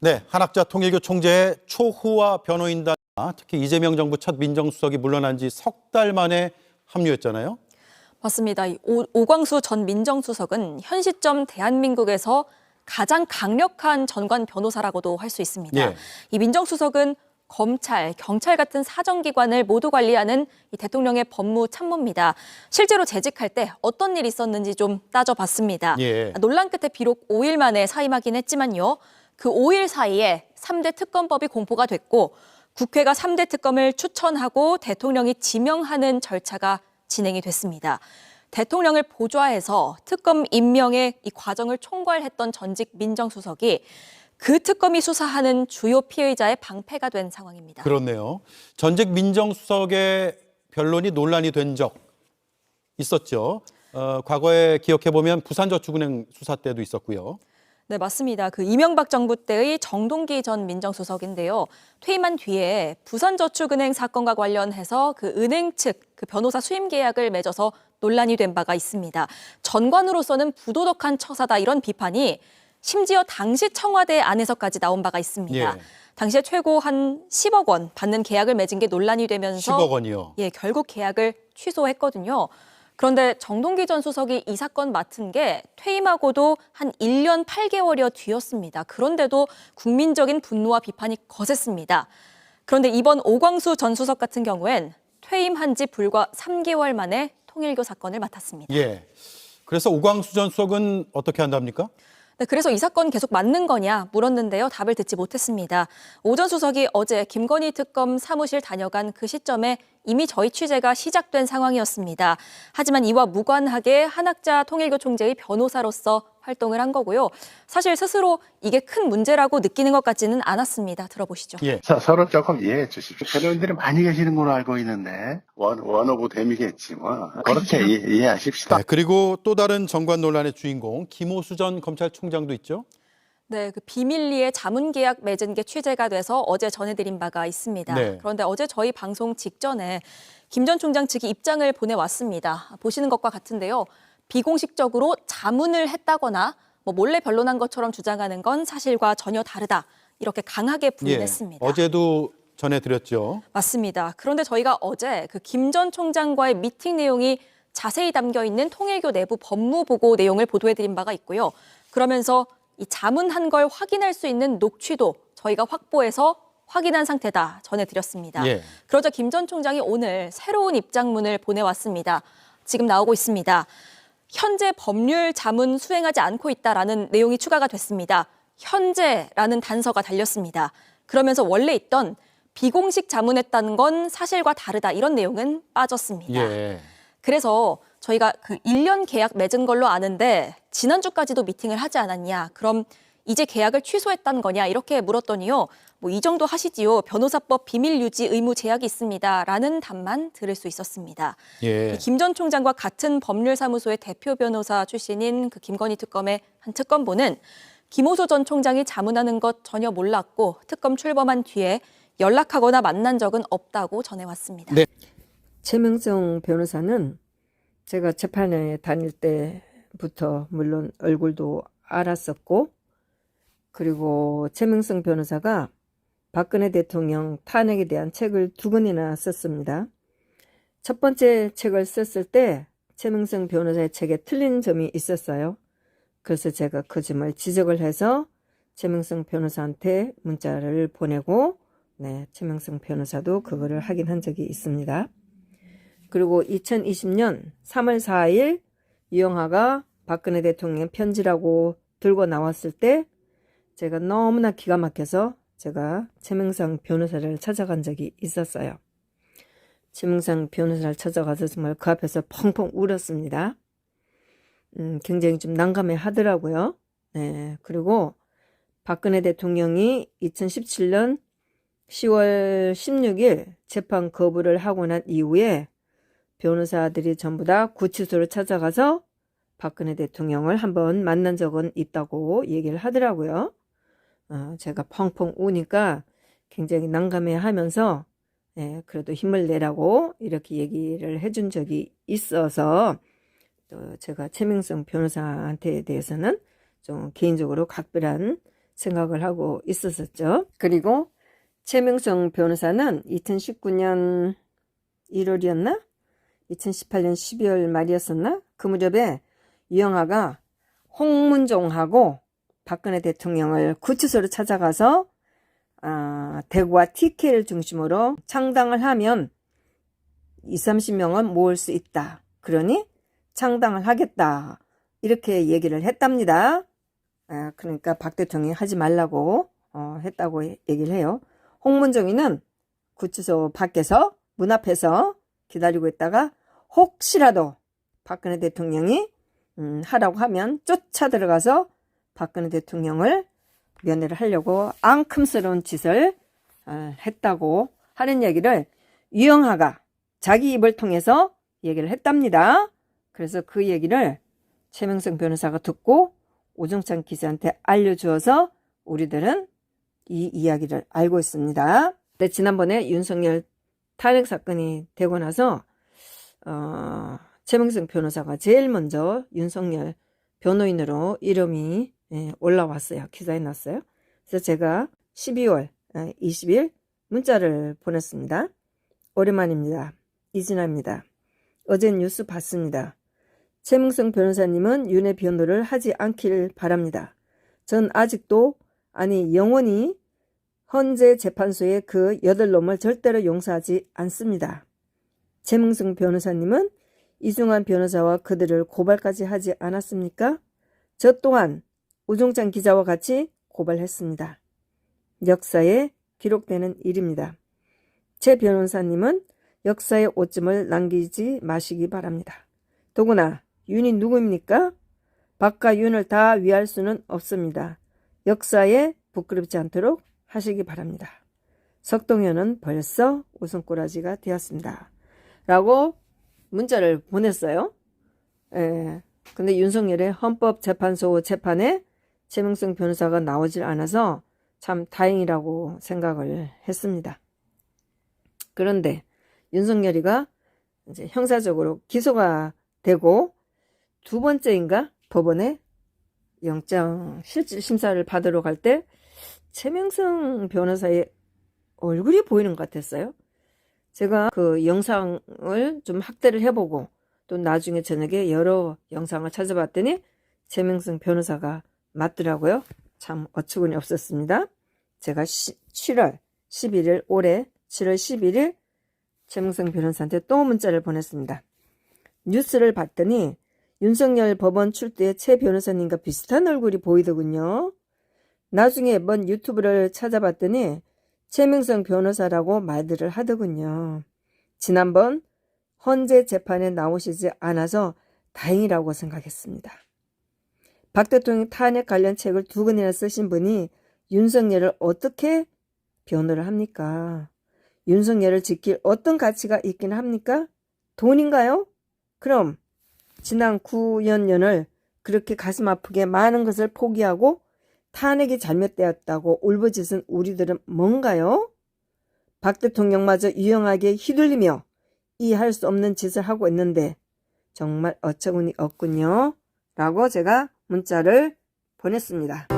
네, 한학자 통일교 총재의 초호화 변호인단, 특히 이재명 정부 첫 민정수석이 물러난 지 석 달 만에 합류했잖아요. 맞습니다. 오광수 전 민정수석은 현 시점 대한민국에서 가장 강력한 전관 변호사라고도 할 수 있습니다. 예. 이 민정수석은 검찰, 경찰 같은 사정기관을 모두 관리하는 이 대통령의 법무참모입니다. 실제로 재직할 때 어떤 일이 있었는지 좀 따져봤습니다. 예. 논란 끝에 비록 5일 만에 사임하긴 했지만요. 그 5일 사이에 3대 특검법이 공포가 됐고 국회가 3대 특검을 추천하고 대통령이 지명하는 절차가 진행이 됐습니다. 대통령을 보좌해서 특검 임명의 이 과정을 총괄했던 전직 민정수석이 그 특검이 수사하는 주요 피의자의 방패가 된 상황입니다. 그렇네요. 전직 민정수석의 변론이 논란이 된 적 있었죠. 과거에 기억해보면 부산저축은행 수사 때도 있었고요. 네, 맞습니다. 그 이명박 정부 때의 정동기 전 민정수석인데요. 퇴임한 뒤에 부산저축은행 사건과 관련해서 그 은행 측 그 변호사 수임 계약을 맺어서 논란이 된 바가 있습니다. 전관으로서는 부도덕한 처사다 이런 비판이 심지어 당시 청와대 안에서까지 나온 바가 있습니다. 예. 당시에 최고 한 10억 원 받는 계약을 맺은 게 논란이 되면서 10억 원이요. 예, 결국 계약을 취소했거든요. 그런데 정동기 전 수석이 이 사건 맡은 게 퇴임하고도 한 1년 8개월여 뒤였습니다. 그런데도 국민적인 분노와 비판이 거셌습니다. 그런데 이번 오광수 전 수석 같은 경우엔 퇴임한 지 불과 3개월 만에 통일교 사건을 맡았습니다. 예. 그래서 오광수 전 수석은 어떻게 한답니까? 네, 그래서 이 사건 계속 맞는 거냐 물었는데요. 답을 듣지 못했습니다. 오 전 수석이 어제 김건희 특검 사무실 다녀간 그 시점에 이미 저희 취재가 시작된 상황이었습니다. 하지만 이와 무관하게 한학자 통일교 총재의 변호사로서 활동을 한 거고요. 사실 스스로 이게 큰 문제라고 느끼는 것 같지는 않았습니다. 들어보시죠. 예. 서로 조금 이해해 주십시오. 변호인들이 많이 계시는 걸로 알고 있는데 원 오브 댐이겠지 뭐. 그렇게 이해하십시다. 네, 그리고 또 다른 정관 논란의 주인공 김오수 전 검찰총장도 있죠. 네, 그 비밀리에 자문 계약 맺은 게 취재가 돼서 어제 전해드린 바가 있습니다. 네. 그런데 어제 저희 방송 직전에 김 전 총장 측이 입장을 보내왔습니다. 보시는 것과 같은데요. 비공식적으로 자문을 했다거나 몰래 변론한 것처럼 주장하는 건 사실과 전혀 다르다. 이렇게 강하게 부인했습니다. 예. 어제도 전해드렸죠. 맞습니다. 그런데 저희가 어제 그 김 전 총장과의 미팅 내용이 자세히 담겨 있는 통일교 내부 법무보고 내용을 보도해드린 바가 있고요. 그러면서 이 자문한 걸 확인할 수 있는 녹취도 저희가 확보해서 확인한 상태다 전해드렸습니다. 예. 그러자 김 전 총장이 오늘 새로운 입장문을 보내왔습니다. 지금 나오고 있습니다. 현재 법률 자문 수행하지 않고 있다라는 내용이 추가가 됐습니다. 현재라는 단서가 달렸습니다. 그러면서 원래 있던 비공식 자문했다는 건 사실과 다르다 이런 내용은 빠졌습니다. 예. 그래서 저희가 그 1년 계약 맺은 걸로 아는데 지난주까지도 미팅을 하지 않았냐. 그럼 이제 계약을 취소했다는 거냐 이렇게 물었더니요. 이 정도 하시지요. 변호사법 비밀 유지 의무 제약이 있습니다. 라는 답만 들을 수 있었습니다. 예. 김 전 총장과 같은 법률사무소의 대표 변호사 출신인 그 김건희 특검의 한 특검보는 김오수 전 총장이 자문하는 것 전혀 몰랐고 특검 출범한 뒤에 연락하거나 만난 적은 없다고 전해왔습니다. 네. 최명성 변호사는 제가 재판에 다닐 때부터 물론 얼굴도 알았었고, 그리고 최명성 변호사가 박근혜 대통령 탄핵에 대한 책을 2권이나 썼습니다. 첫 번째 책을 썼을 때 최명성 변호사의 책에 틀린 점이 있었어요. 그래서 제가 그 점을 지적을 해서 최명성 변호사한테 문자를 보내고, 네, 최명성 변호사도 그거를 확인한 적이 있습니다. 그리고 2020년 3월 4일 유영하가 박근혜 대통령 편지라고 들고 나왔을 때 제가 너무나 기가 막혀서 제가 최명상 변호사를 찾아간 적이 있었어요. 최명상 변호사를 찾아가서 정말 그 앞에서 펑펑 울었습니다. 굉장히 좀 난감해 하더라고요. 네, 그리고 박근혜 대통령이 2017년 10월 16일 재판 거부를 하고 난 이후에 변호사들이 전부 다 구치소를 찾아가서 박근혜 대통령을 한번 만난 적은 있다고 얘기를 하더라고요. 제가 펑펑 우니까 굉장히 난감해 하면서 그래도 힘을 내라고 이렇게 얘기를 해준 적이 있어서 또 제가 최명성 변호사한테 대해서는 좀 개인적으로 각별한 생각을 하고 있었었죠. 그리고 최명성 변호사는 2019년 1월이었나? 2018년 12월 말이었었나? 그 무렵에 유영하가 홍문종하고 박근혜 대통령을 구치소로 찾아가서 대구와 TK를 중심으로 창당을 하면 20-30명은 모을 수 있다. 그러니 창당을 하겠다. 이렇게 얘기를 했답니다. 그러니까 박 대통령이 하지 말라고 했다고 얘기를 해요. 홍문종이는 구치소 밖에서 문 앞에서 기다리고 있다가 혹시라도 박근혜 대통령이 하라고 하면 쫓아 들어가서 박근혜 대통령을 면회를 하려고 앙큼스러운 짓을 했다고 하는 얘기를 유영하가 자기 입을 통해서 얘기를 했답니다. 그래서 그 얘기를 최명성 변호사가 듣고 오종찬 기자한테 알려주어서 우리들은 이 이야기를 알고 있습니다. 근데 지난번에 윤석열 탄핵 사건이 되고 나서 최명성 변호사가 제일 먼저 윤석열 변호인으로 이름이 올라왔어요. 기사에 났어요. 그래서 제가 12월 20일 문자를 보냈습니다. 오랜만입니다. 이진아입니다. 어제 뉴스 봤습니다. 최명성 변호사님은 윤회 변호를 하지 않길 바랍니다. 전 아직도 영원히 헌재 재판소의 그 8놈을 절대로 용서하지 않습니다. 최명성 변호사님은 이중환 변호사와 그들을 고발까지 하지 않았습니까? 저 또한 오종찬 기자와 같이 고발했습니다. 역사에 기록되는 일입니다. 최 변호사님은 역사의 오점을 남기지 마시기 바랍니다. 더구나 윤이 누구입니까? 박과 윤을 다 위할 수는 없습니다. 역사에 부끄럽지 않도록 하시기 바랍니다. 석동현은 벌써 웃음꼬라지가 되었습니다. 라고 문자를 보냈어요. 근데 윤석열의 헌법재판소 재판에 최명성 변호사가 나오질 않아서 참 다행이라고 생각을 했습니다. 그런데 윤석열이가 이제 형사적으로 기소가 되고 두 번째인가 법원에 영장 실질 심사를 받으러 갈 때 최명성 변호사의 얼굴이 보이는 것 같았어요. 제가 그 영상을 좀 학대를 해보고 또 나중에 저녁에 여러 영상을 찾아봤더니 최명성 변호사가 맞더라고요. 참 어처구니 없었습니다. 제가 7월 11일 올해 7월 11일 최명성 변호사한테 또 문자를 보냈습니다. 뉴스를 봤더니 윤석열 법원 출두에 최 변호사님과 비슷한 얼굴이 보이더군요. 나중에 먼 유튜브를 찾아봤더니 최명성 변호사라고 말들을 하더군요. 지난번 헌재 재판에 나오시지 않아서 다행이라고 생각했습니다. 박 대통령 탄핵 관련 책을 2권이나 쓰신 분이 윤석열을 어떻게 변호를 합니까? 윤석열을 지킬 어떤 가치가 있긴 합니까? 돈인가요? 그럼 지난 9년을 그렇게 가슴 아프게 많은 것을 포기하고 탄핵이 잘못되었다고 울부짖은 우리들은 뭔가요? 박 대통령마저 유용하게 휘둘리며 이해할 수 없는 짓을 하고 있는데 정말 어처구니 없군요. 라고 제가 문자를 보냈습니다.